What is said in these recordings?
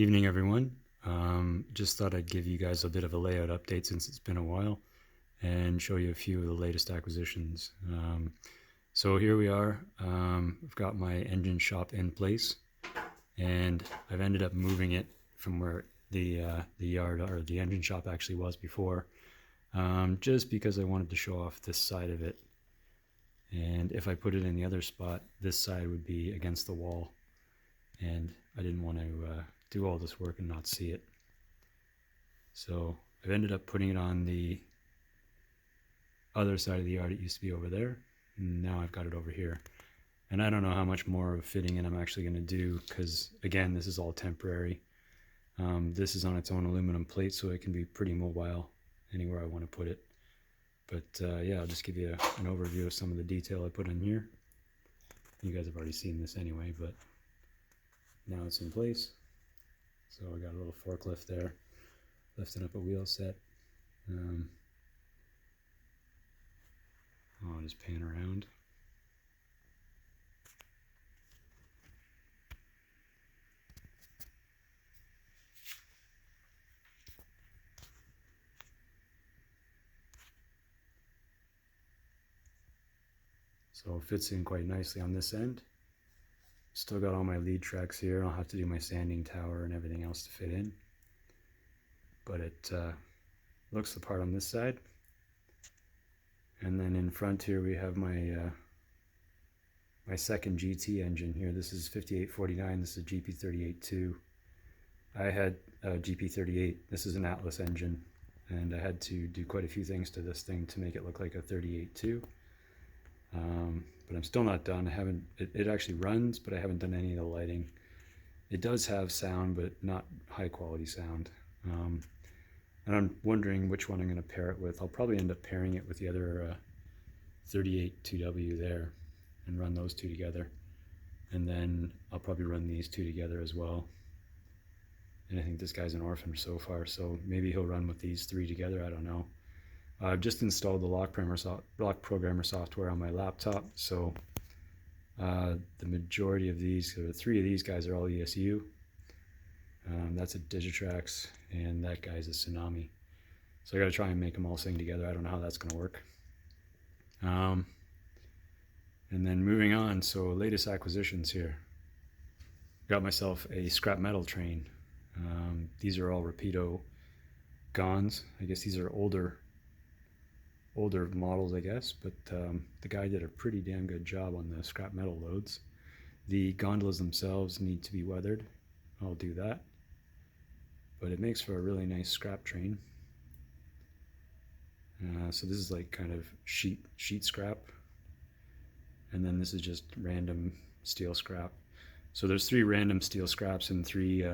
Evening, everyone. Just thought I'd give you guys a bit of a layout update since it's been a while and show you a few of the latest acquisitions. So here we are. I've got my engine shop in place, and I've ended up moving it from where the yard or the engine shop actually was before, just because I wanted to show off this side of it. And if I put it in the other spot, this side would be against the wall, and I didn't want to do all this work and not see it. So I've ended up putting it on the other side of the yard. It used to be over there, and now I've got it over here. And I don't know how much more of fitting in I'm actually going to do, because again, this is all temporary. This is on its own aluminum plate, so it can be pretty mobile anywhere I want to put it. But yeah, I'll just give you an overview of some of the detail I put in here. You guys have already seen this anyway, but now it's in place. So I got a little forklift there, lifting up a wheel set. I'll just pan around. So it fits in quite nicely on this end. Still got all my lead tracks here. I'll have to do my sanding tower and everything else to fit in. But it looks the part on this side. And then in front here we have my my second GT engine here. This is 5849. This is a GP38-2. I had a GP38. This is an Atlas engine, and I had to do quite a few things to this thing to make it look like a 38-2. But I'm still not done. I haven't. It actually runs, but I haven't done any of the lighting. It does have sound, but not high quality sound. And I'm wondering which one I'm going to pair it with. I'll probably end up pairing it with the other 38-2W there, and run those two together. And then I'll probably run these two together as well. And I think this guy's an orphan so far, so maybe he'll run with these three together. I don't know. I've just installed the lock programmer software on my laptop, so the majority of these, or 3 of these guys, are all ESU. That's a Digitrax, and that guy's a Tsunami. So I got to try and make them all sing together. I don't know how that's going to work. And then moving on, so latest acquisitions here. Got myself a scrap metal train. These are all Rapido Gons. I guess these are older models, I guess, but the guy did a pretty damn good job on the scrap metal loads. The gondolas themselves need to be weathered. I'll do that, but it makes for a really nice scrap train. So this is like kind of sheet scrap, and then this is just random steel scrap. So there's 3 random steel scraps and 3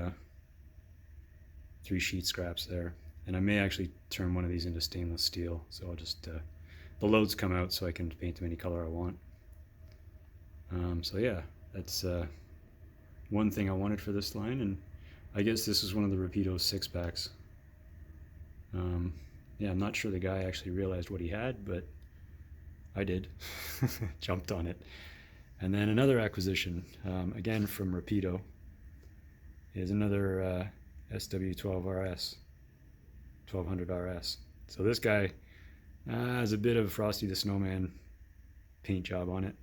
sheet scraps there. And I may actually turn one of these into stainless steel. So I'll just, the loads come out so I can paint them any color I want. So yeah, that's one thing I wanted for this line. And I guess this is one of the Rapido 6-packs. Yeah, I'm not sure the guy actually realized what he had, but I did. Jumped on it. And then another acquisition, again from Rapido, is another SW12RS. 1200RS. So this guy has a bit of Frosty the Snowman paint job on it,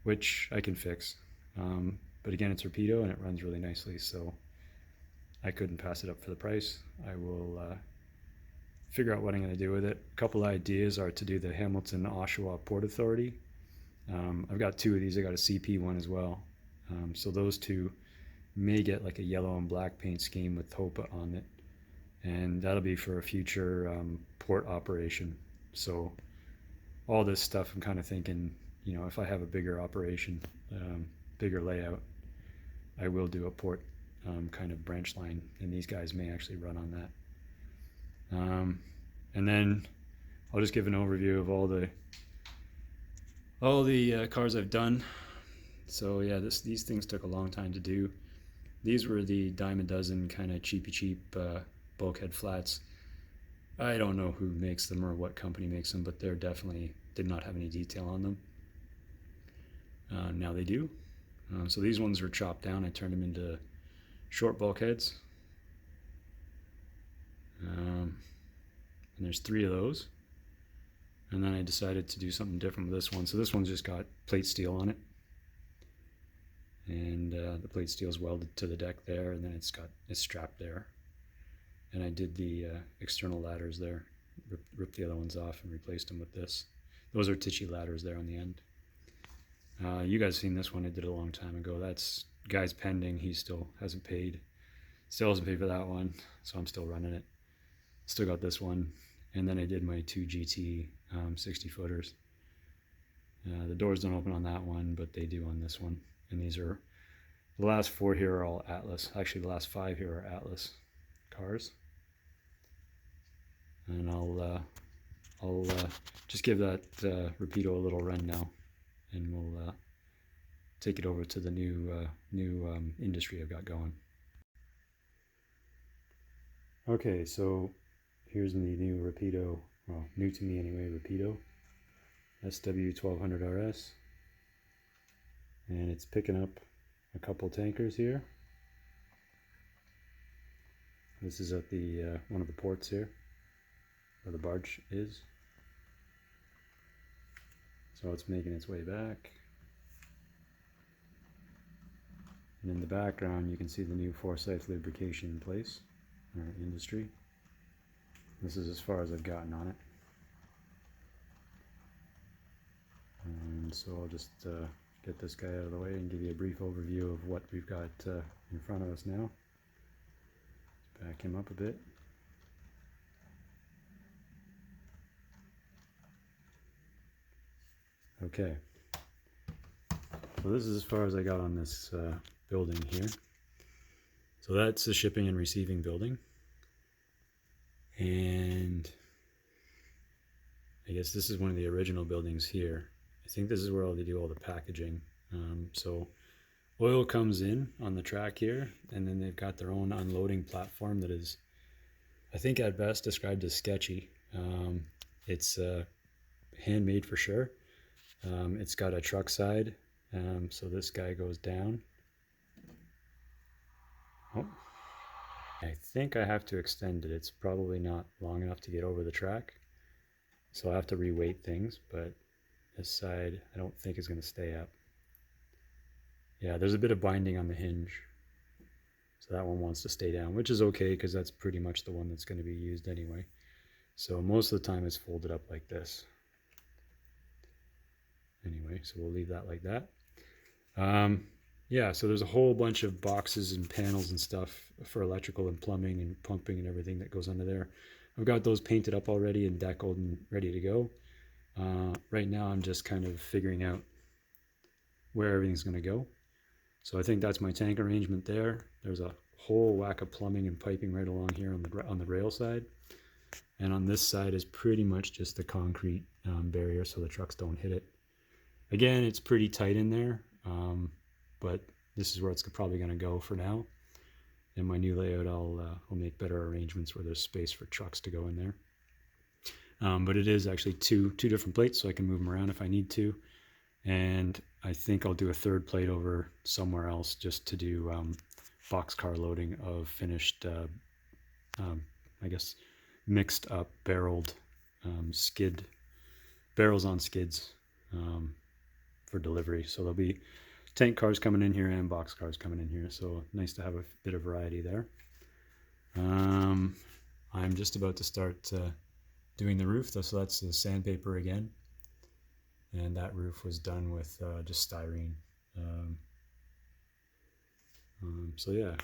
which I can fix. But again, it's Rapido and it runs really nicely, so I couldn't pass it up for the price. I will figure out what I'm going to do with it. A couple ideas are to do the Hamilton Oshawa Port Authority. I've got 2 of these. I got a CP one as well. So those 2 may get like a yellow and black paint scheme with Hopa on it. And that'll be for a future port operation. So all this stuff, I'm kind of thinking, you know, if I have a bigger operation, bigger layout, I will do a port kind of branch line, and these guys may actually run on that. And then I'll just give an overview of all the cars I've done. So yeah, these things took a long time to do. These were the dime a dozen kind of cheap bulkhead flats. I don't know who makes them or what company makes them, but they're definitely did not have any detail on them. Now they do. So these ones were chopped down. I turned them into short bulkheads, And there's 3 of those. And then I decided to do something different with this one. So this one's just got plate steel on it. And the plate steel is welded to the deck there, and then it's strapped there. And I did the external ladders there, ripped the other ones off and replaced them with this. Those are Tichy ladders there on the end. You guys seen this one? I did it a long time ago. That's guy's pending. He still hasn't paid. Still hasn't paid for that one, so I'm still running it. Still got this one. And then I did my 2 GT 60 footers. The doors don't open on that one, but they do on this one. And these are, the last 4 here are all Atlas. Actually, the last 5 here are Atlas cars. And I'll just give that Rapido a little run now, and we'll take it over to the new industry I've got going. Okay, so here's the new Rapido, well, new to me anyway, Rapido SW1200RS, and it's picking up a couple tankers here. This is at the one of the ports here, where the barge is. So it's making its way back. And in the background you can see the new Forsyth lubrication in place, or industry. This is as far as I've gotten on it. And so I'll just get this guy out of the way and give you a brief overview of what we've got in front of us now. Back him up a bit. Okay, so this is as far as I got on this building here. So that's the shipping and receiving building. And I guess this is one of the original buildings here. I think this is where they do all the packaging. So oil comes in on the track here, and then they've got their own unloading platform that is, I think at best, described as sketchy. It's handmade for sure. It's got a truck side, so this guy goes down. Oh, I think I have to extend it. It's probably not long enough to get over the track, so I have to re-weight things, but this side I don't think is going to stay up. Yeah, there's a bit of binding on the hinge, so that one wants to stay down, which is okay because that's pretty much the one that's going to be used anyway. So most of the time it's folded up like this. Anyway, so we'll leave that like that. Yeah, so there's a whole bunch of boxes and panels and stuff for electrical and plumbing and pumping and everything that goes under there. I've got those painted up already and deckled and ready to go. Right now I'm just kind of figuring out where everything's going to go. So I think that's my tank arrangement there. There's a whole whack of plumbing and piping right along here on the rail side. And on this side is pretty much just the concrete barrier so the trucks don't hit it. Again, it's pretty tight in there, but this is where it's probably going to go for now. In my new layout, I'll make better arrangements where there's space for trucks to go in there. But it is actually two different plates, so I can move them around if I need to. And I think I'll do a third plate over somewhere else just to do boxcar loading of finished, I guess, mixed up barreled barrels on skids for delivery. So there'll be tank cars coming in here and box cars coming in here. So nice to have a bit of variety there. I'm just about to start doing the roof. So that's the sandpaper again. And that roof was done with just styrene. So yeah,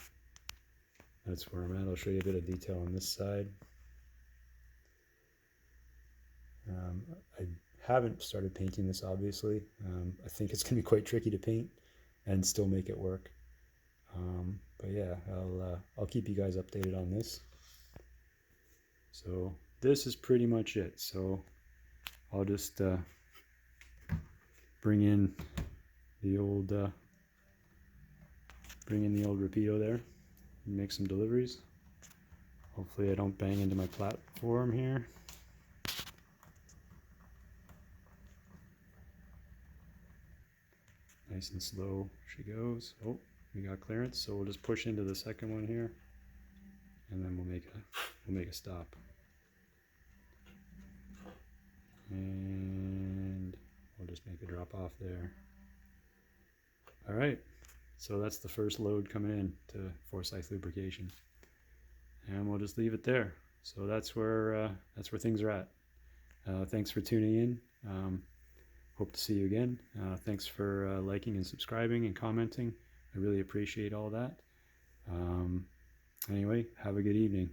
that's where I'm at. I'll show you a bit of detail on this side. I haven't started painting this, obviously. I think it's going to be quite tricky to paint and still make it work. But yeah, I'll keep you guys updated on this. So this is pretty much it. So I'll just bring in the old Rapido there and make some deliveries. Hopefully I don't bang into my platform here. Nice and slow she goes. Oh, we got clearance, so we'll just push into the second one here and then we'll make a stop. And we'll just make a drop off there. All right, so that's the first load coming in to Forsyth Lubrication, and we'll just leave it there. So that's where things are at. Thanks for tuning in. Hope to see you again. Thanks for liking and subscribing and commenting. I really appreciate all that. Anyway, have a good evening.